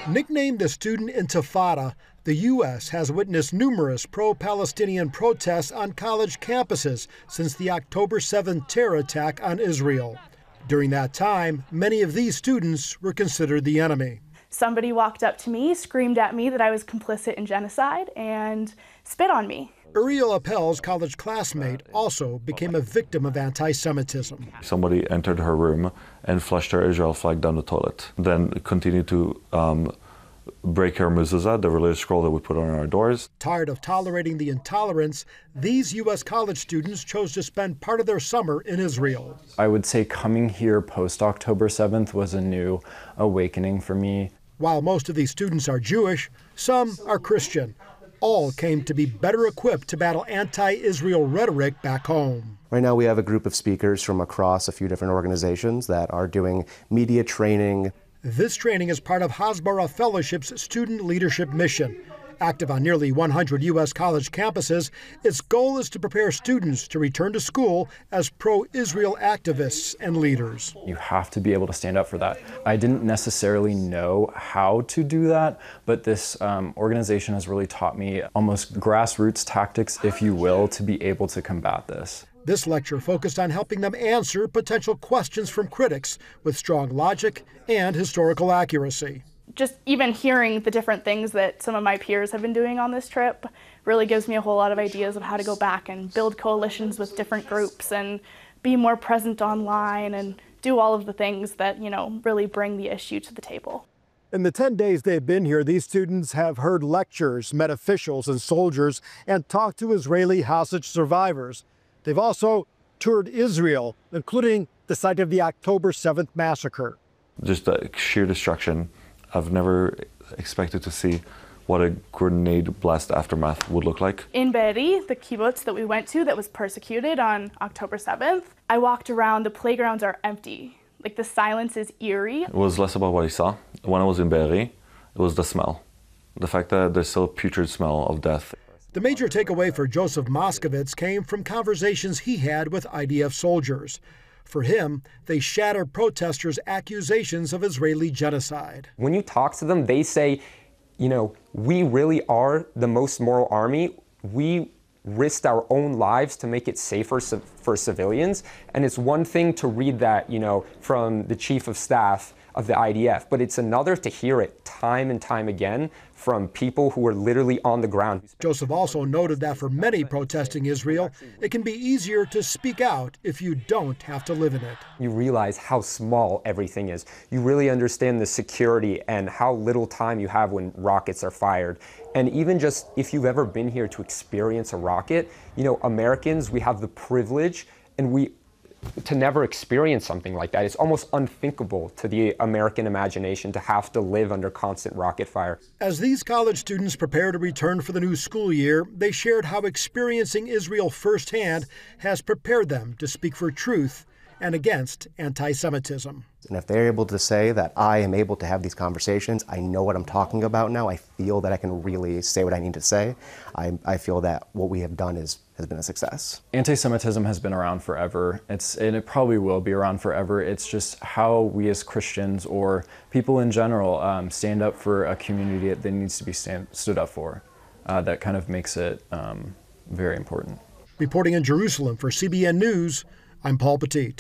Nicknamed the Student Intifada, the U.S. has witnessed numerous pro-Palestinian protests on college campuses since the October 7th terror attack on Israel. During that time, many of these students were considered the enemy. Somebody walked up to me, screamed at me that I was complicit in genocide, and spit on me. Uriel Appel's college classmate also became a victim of anti-Semitism. Somebody entered her room and flushed her Israel flag down the toilet, then continued to break her mezuzah, the religious scroll that we put on our doors. Tired of tolerating the intolerance, these U.S. college students chose to spend part of their summer in Israel. I would say coming here post-October 7th was a new awakening for me. While most of these students are Jewish, some are Christian. All came to be better equipped to battle anti-Israel rhetoric back home. Right now we have a group of speakers from across a few different organizations that are doing media training. This training is part of Hasbara Fellowship's student leadership mission. Active on nearly 100 U.S. college campuses, its goal is to prepare students to return to school as pro-Israel activists and leaders. You have to be able to stand up for that. I didn't necessarily know how to do that, but this organization has really taught me almost grassroots tactics, if you will, to be able to combat this. This lecture focused on helping them answer potential questions from critics with strong logic and historical accuracy. Just even hearing the different things that some of my peers have been doing on this trip really gives me a whole lot of ideas of how to go back and build coalitions with different groups and be more present online and do all of the things that, really bring the issue to the table. In the 10 days they've been here, these students have heard lectures, met officials and soldiers, and talked to Israeli hostage survivors. They've also toured Israel, including the site of the October 7th massacre. Just the sheer destruction. I've never expected to see what a grenade blast aftermath would look like. In Be'eri, the kibbutz that we went to that was persecuted on October 7th, I walked around, the playgrounds are empty. Like, the silence is eerie. It was less about what I saw. When I was in Be'eri, it was the smell. The fact that there's still a putrid smell of death. The major takeaway for Joseph Moskovitz came from conversations he had with IDF soldiers. For him, they shattered protesters' accusations of Israeli genocide. When you talk to them, they say, we really are the most moral army. We risked our own lives to make it safer for civilians. And it's one thing to read that, from the chief of staff of the IDF, but it's another to hear it time and time again from people who are literally on the ground. Joseph also noted that for many protesting Israel, it can be easier to speak out if you don't have to live in it. You realize how small everything is. You really understand the security and how little time you have when rockets are fired. And even just if you've ever been here to experience a rocket, Americans, we have the privilege and to never experience something like that. It's almost unthinkable to the American imagination to have to live under constant rocket fire. As these college students prepare to return for the new school year, they shared how experiencing Israel firsthand has prepared them to speak for truth and against anti-Semitism. And if they're able to say that I am able to have these conversations, I know what I'm talking about now, I feel that I can really say what I need to say, I feel that what we have done has been a success. Anti-Semitism has been around forever, and it probably will be around forever. It's just how we as Christians or people in general stand up for a community that needs to be stood up for. That kind of makes it very important. Reporting in Jerusalem for CBN News, I'm Paul Petit.